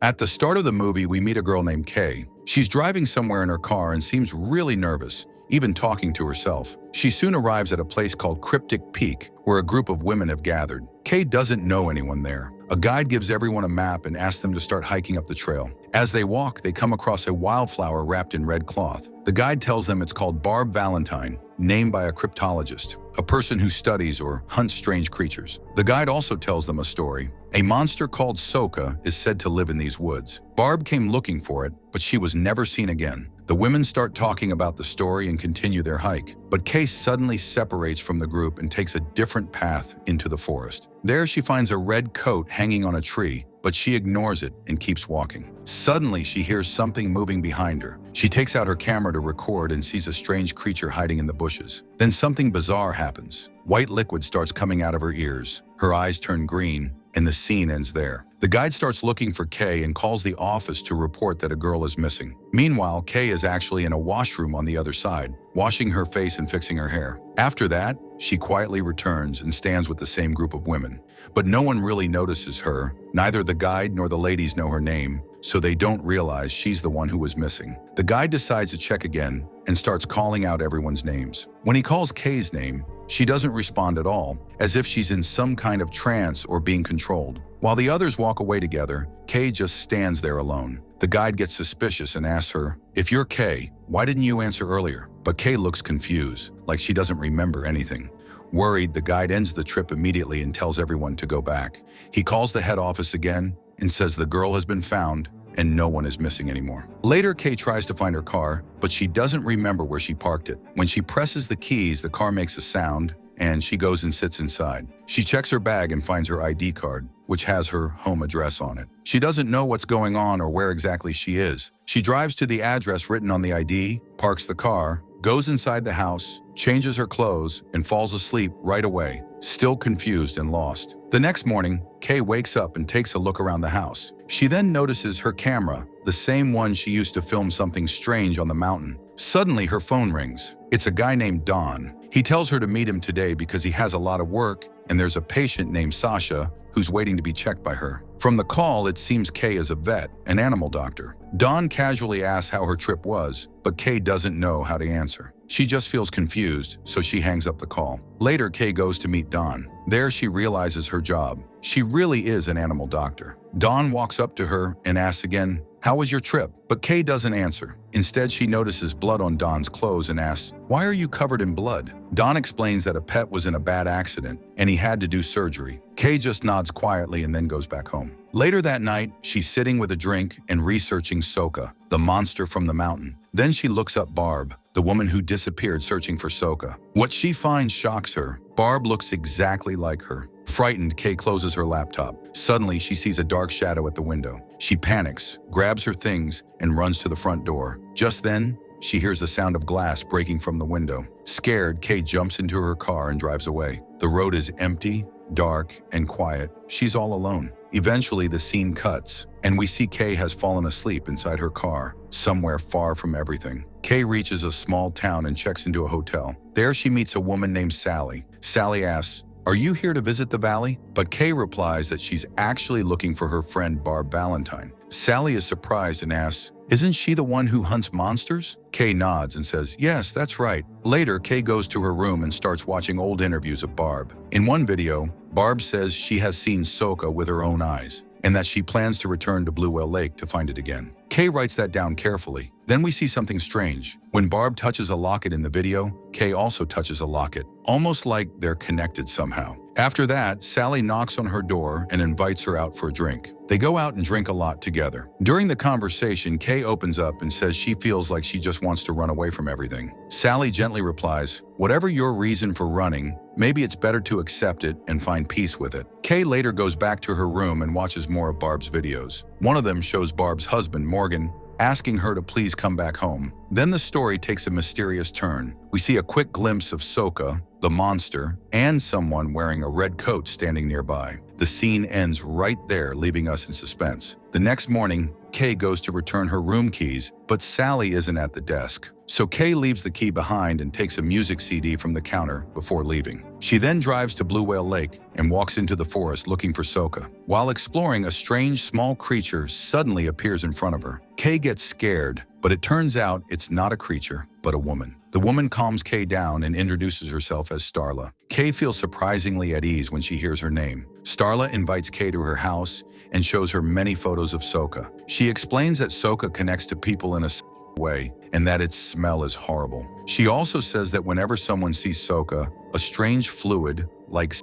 At the start of the movie, we meet a girl named Kay. She's driving somewhere in her car and seems really nervous, even talking to herself. She soon arrives at a place called Cryptic Peak, where a group of women have gathered. Kay doesn't know anyone there. A guide gives everyone a map and asks them to start hiking up the trail. As they walk, they come across a wildflower wrapped in red cloth. The guide tells them it's called Barb Valentine, named by a cryptologist, a person who studies or hunts strange creatures. The guide also tells them a story. A monster called Soka is said to live in these woods. Barb came looking for it, but she was never seen again. The women start talking about the story and continue their hike, but Kay suddenly separates from the group and takes a different path into the forest. There she finds a red coat hanging on a tree, but she ignores it and keeps walking. Suddenly, she hears something moving behind her. She takes out her camera to record and sees a strange creature hiding in the bushes. Then something bizarre happens. White liquid starts coming out of her ears. Her eyes turn green, and the scene ends there. The guide starts looking for Kay and calls the office to report that a girl is missing. Meanwhile, Kay is actually in a washroom on the other side, washing her face and fixing her hair. After that, she quietly returns and stands with the same group of women. But no one really notices her. Neither the guide nor the ladies know her name, so they don't realize she's the one who was missing. The guide decides to check again and starts calling out everyone's names. When he calls Kay's name, she doesn't respond at all, as if she's in some kind of trance or being controlled. While the others walk away together, Kay just stands there alone. The guide gets suspicious and asks her, "If you're Kay, why didn't you answer earlier?" But Kay looks confused, like she doesn't remember anything. Worried, the guide ends the trip immediately and tells everyone to go back. He calls the head office again and says the girl has been found and no one is missing anymore. Later, Kay tries to find her car, but she doesn't remember where she parked it. When she presses the keys, the car makes a sound, and she goes and sits inside. She checks her bag and finds her ID card, which has her home address on it. She doesn't know what's going on or where exactly she is. She drives to the address written on the ID, parks the car, goes inside the house, changes her clothes, and falls asleep right away, still confused and lost. The next morning, Kay wakes up and takes a look around the house. She then notices her camera, the same one she used to film something strange on the mountain. Suddenly, her phone rings. It's a guy named Don. He tells her to meet him today because he has a lot of work, and there's a patient named Sasha who's waiting to be checked by her. From the call, it seems Kay is a vet, an animal doctor. Don casually asks how her trip was, but Kay doesn't know how to answer. She just feels confused, so she hangs up the call. Later, Kay goes to meet Don. There, she realizes her job. She really is an animal doctor. Don walks up to her and asks again, "How was your trip?" But Kay doesn't answer. Instead, she notices blood on Don's clothes and asks, "Why are you covered in blood?" Don explains that a pet was in a bad accident and he had to do surgery. Kay just nods quietly and then goes back home. Later that night, she's sitting with a drink and researching Soka, the monster from the mountain. Then she looks up Barb, the woman who disappeared searching for Soka. What she finds shocks her. Barb looks exactly like her. Frightened, Kay closes her laptop. Suddenly, she sees a dark shadow at the window. She panics, grabs her things, and runs to the front door. Just then, she hears the sound of glass breaking from the window. Scared, Kay jumps into her car and drives away. The road is empty, dark, and quiet. She's all alone. Eventually, the scene cuts, and we see Kay has fallen asleep inside her car, somewhere far from everything. Kay reaches a small town and checks into a hotel. There, she meets a woman named Sally. Sally asks, "Are you here to visit the valley?" But Kay replies that she's actually looking for her friend Barb Valentine. Sally is surprised and asks, "Isn't she the one who hunts monsters?" Kay nods and says, "Yes, that's right." Later, Kay goes to her room and starts watching old interviews of Barb. In one video, Barb says she has seen Soka with her own eyes, and that she plans to return to Blue Whale Lake to find it again. Kay writes that down carefully. Then we see something strange. When Barb touches a locket in the video, Kay also touches a locket, almost like they're connected somehow. After that, Sally knocks on her door and invites her out for a drink. They go out and drink a lot together. During the conversation, Kay opens up and says she feels like she just wants to run away from everything. Sally gently replies, "Whatever your reason for running, maybe it's better to accept it and find peace with it." Kay later goes back to her room and watches more of Barb's videos. One of them shows Barb's husband, Morgan, asking her to please come back home. Then the story takes a mysterious turn. We see a quick glimpse of Soka, the monster, and someone wearing a red coat standing nearby. The scene ends right there, leaving us in suspense. The next morning, Kay goes to return her room keys, but Sally isn't at the desk. So Kay leaves the key behind and takes a music CD from the counter before leaving. She then drives to Blue Whale Lake and walks into the forest looking for Soka. While exploring, a strange small creature suddenly appears in front of her. Kay gets scared, but it turns out it's not a creature, but a woman. The woman calms Kay down and introduces herself as Starla. Kay feels surprisingly at ease when she hears her name. Starla invites Kay to her house and shows her many photos of Soka. She explains that Soka connects to people in a way and that its smell is horrible. She also says that whenever someone sees Soka, a strange fluid, like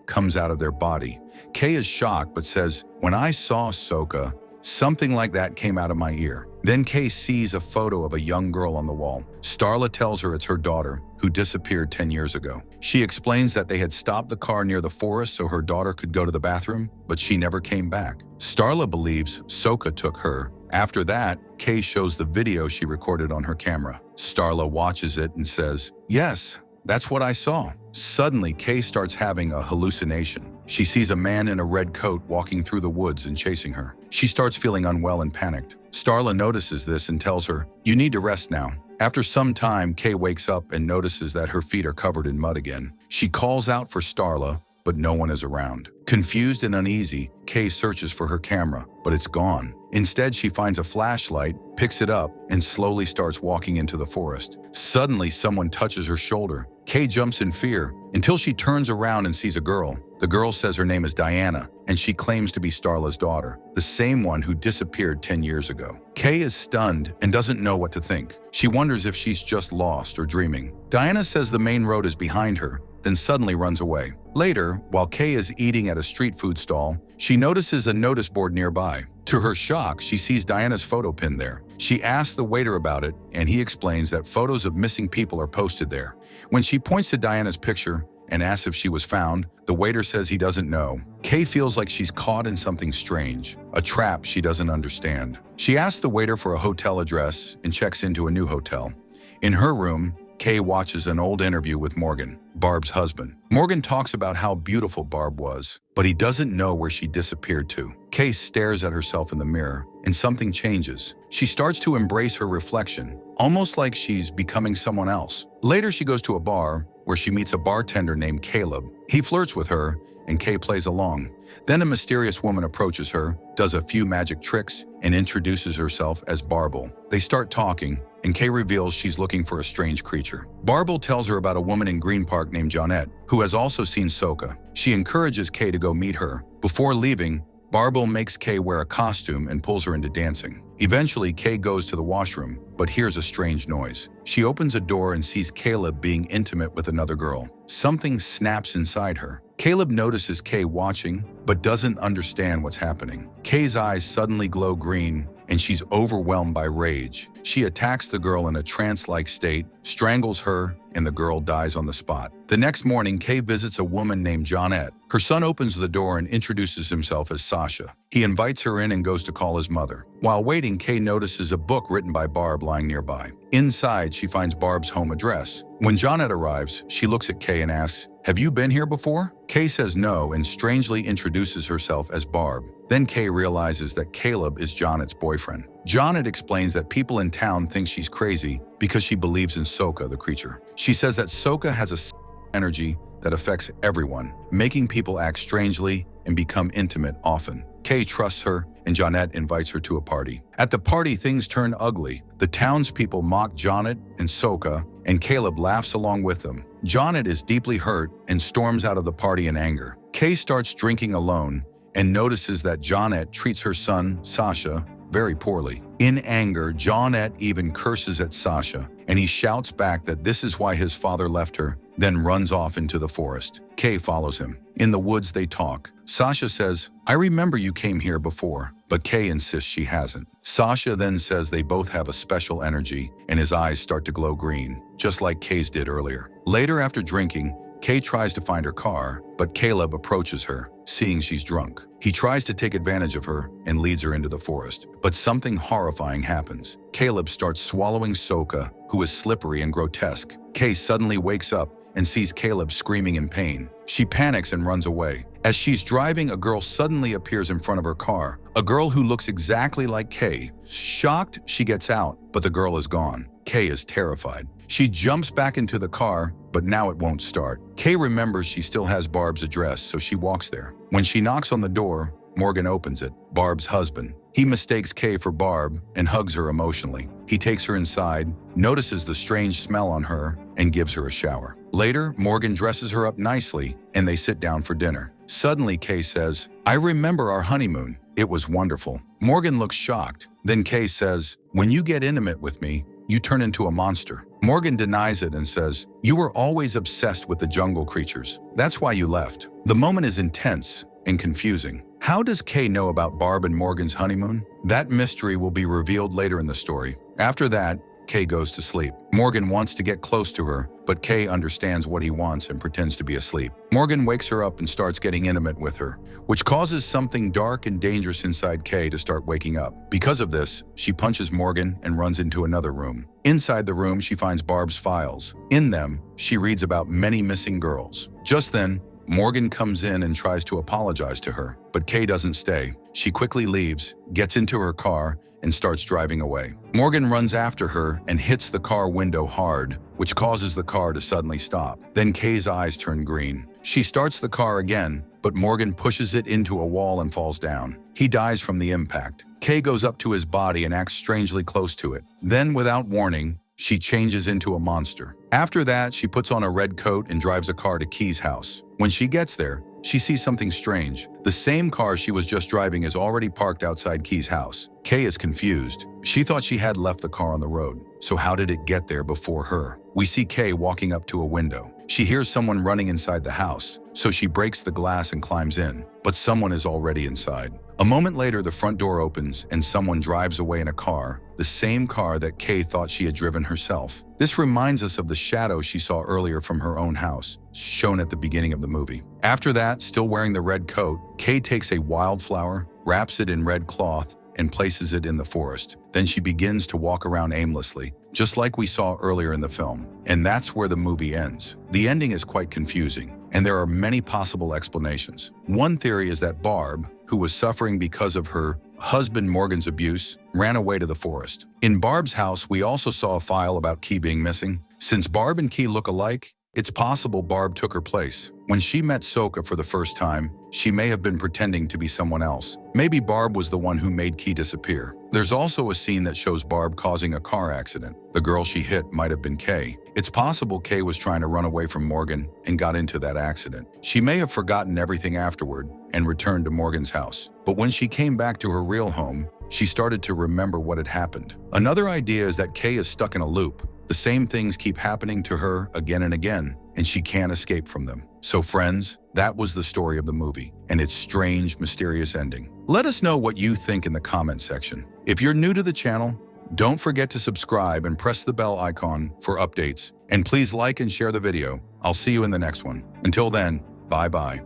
comes out of their body. Kay is shocked but says, "When I saw Soka, something like that came out of my ear." Then Kay sees a photo of a young girl on the wall. Starla tells her it's her daughter, who disappeared 10 years ago. She explains that they had stopped the car near the forest so her daughter could go to the bathroom, but she never came back. Starla believes Soka took her. After that, Kay shows the video she recorded on her camera. Starla watches it and says, "Yes, that's what I saw." Suddenly, Kay starts having a hallucination. She sees a man in a red coat walking through the woods and chasing her. She starts feeling unwell and panicked. Starla notices this and tells her, "You need to rest now." After some time, Kay wakes up and notices that her feet are covered in mud again. She calls out for Starla, but no one is around. Confused and uneasy, Kay searches for her camera, but it's gone. Instead, she finds a flashlight, picks it up, and slowly starts walking into the forest. Suddenly, someone touches her shoulder. Kay jumps in fear until she turns around and sees a girl. The girl says her name is Diana, and she claims to be Starla's daughter, the same one who disappeared 10 years ago. Kay is stunned and doesn't know what to think. She wonders if she's just lost or dreaming. Diana says the main road is behind her, then suddenly runs away. Later, while Kay is eating at a street food stall, she notices a notice board nearby. To her shock, she sees Diana's photo pinned there. She asks the waiter about it, and he explains that photos of missing people are posted there. When she points to Diana's picture and asks if she was found, the waiter says he doesn't know. Kay feels like she's caught in something strange, a trap she doesn't understand. She asks the waiter for a hotel address and checks into a new hotel. In her room, Kay watches an old interview with Morgan, Barb's husband. Morgan talks about how beautiful Barb was, but he doesn't know where she disappeared to. Kay stares at herself in the mirror, and something changes. She starts to embrace her reflection, almost like she's becoming someone else. Later, she goes to a bar where she meets a bartender named Caleb. He flirts with her, and Kay plays along. Then a mysterious woman approaches her, does a few magic tricks, and introduces herself as Barbell. They start talking, and Kay reveals she's looking for a strange creature. Barbell tells her about a woman in Green Park named Johnette, who has also seen Soka. She encourages Kay to go meet her. Before leaving, Barbell makes Kay wear a costume and pulls her into dancing. Eventually, Kay goes to the washroom, but hears a strange noise. She opens a door and sees Caleb being intimate with another girl. Something snaps inside her. Caleb notices Kay watching, but doesn't understand what's happening. Kay's eyes suddenly glow green, and she's overwhelmed by rage. She attacks the girl in a trance-like state, strangles her, and the girl dies on the spot. The next morning, Kay visits a woman named Johnette. Her son opens the door and introduces himself as Sasha. He invites her in and goes to call his mother. While waiting, Kay notices a book written by Barb lying nearby. Inside, she finds Barb's home address. When Johnette arrives, she looks at Kay and asks, "Have you been here before?" Kay says no and strangely introduces herself as Barb. Then Kay realizes that Caleb is Johnette's boyfriend. Johnette explains that people in town think she's crazy because she believes in Soka, the creature. She says that Soka has a energy that affects everyone, making people act strangely and become intimate often. Kay trusts her, and Johnette invites her to a party. At the party, things turn ugly. The townspeople mock Johnette and Soka, and Caleb laughs along with them. Johnette is deeply hurt and storms out of the party in anger. Kay starts drinking alone and notices that Johnette treats her son, Sasha, very poorly. In anger, Johnette even curses at Sasha, and he shouts back that this is why his father left her, then runs off into the forest. Kay follows him. In the woods, they talk. Sasha says, "I remember you came here before," but Kay insists she hasn't. Sasha then says they both have a special energy, and his eyes start to glow green, just like Kay's did earlier. Later, after drinking, Kay tries to find her car, but Caleb approaches her, seeing she's drunk. He tries to take advantage of her and leads her into the forest. But something horrifying happens. Caleb starts swallowing Soka, who is slippery and grotesque. Kay suddenly wakes up and sees Caleb screaming in pain. She panics and runs away. As she's driving, a girl suddenly appears in front of her car. A girl who looks exactly like Kay. Shocked, she gets out, but the girl is gone. Kay is terrified. She jumps back into the car, but now it won't start. Kay remembers she still has Barb's address, so she walks there. When she knocks on the door, Morgan opens it. Barb's husband. He mistakes Kay for Barb and hugs her emotionally. He takes her inside, notices the strange smell on her, and gives her a shower. Later, Morgan dresses her up nicely, and they sit down for dinner. Suddenly, Kay says, "I remember our honeymoon. It was wonderful." Morgan looks shocked. Then Kay says, "When you get intimate with me, you turn into a monster." Morgan denies it and says, "You were always obsessed with the jungle creatures. That's why you left." The moment is intense and confusing. How does Kay know about Barb and Morgan's honeymoon? That mystery will be revealed later in the story. After that, Kay goes to sleep. Morgan wants to get close to her, but Kay understands what he wants and pretends to be asleep. Morgan wakes her up and starts getting intimate with her, which causes something dark and dangerous inside Kay to start waking up. Because of this, she punches Morgan and runs into another room. Inside the room, she finds Barb's files. In them, she reads about many missing girls. Just then, Morgan comes in and tries to apologize to her, but Kay doesn't stay. She quickly leaves, gets into her car, and starts driving away. Morgan runs after her and hits the car window hard, which causes the car to suddenly stop. Then Kay's eyes turn green. She starts the car again, but Morgan pushes it into a wall and falls down. He dies from the impact. Kay goes up to his body and acts strangely close to it. Then, without warning, she changes into a monster. After that, she puts on a red coat and drives a car to Kay's house. When she gets there, she sees something strange. The same car she was just driving is already parked outside Kay's house. Kay is confused. She thought she had left the car on the road. So how did it get there before her? We see Kay walking up to a window. She hears someone running inside the house, so she breaks the glass and climbs in. But someone is already inside. A moment later, the front door opens and someone drives away in a car, the same car that Kay thought she had driven herself. This reminds us of the shadow she saw earlier from her own house, shown at the beginning of the movie. After that, still wearing the red coat, Kay takes a wildflower, wraps it in red cloth, and places it in the forest. Then she begins to walk around aimlessly, just like we saw earlier in the film. And that's where the movie ends. The ending is quite confusing, and there are many possible explanations. One theory is that Barb, who was suffering because of her husband Morgan's abuse, ran away to the forest. In Barb's house, we also saw a file about Kay being missing. Since Barb and Kay look alike, it's possible Barb took her place. When she met Soka for the first time, she may have been pretending to be someone else. Maybe Barb was the one who made Kay disappear. There's also a scene that shows Barb causing a car accident. The girl she hit might have been Kay. It's possible Kay was trying to run away from Morgan and got into that accident. She may have forgotten everything afterward and returned to Morgan's house. But when she came back to her real home, she started to remember what had happened. Another idea is that Kay is stuck in a loop. The same things keep happening to her again and again, and she can't escape from them. So friends, that was the story of the movie and its strange, mysterious ending. Let us know what you think in the comment section. If you're new to the channel, don't forget to subscribe and press the bell icon for updates. And please like and share the video. I'll see you in the next one. Until then, bye-bye.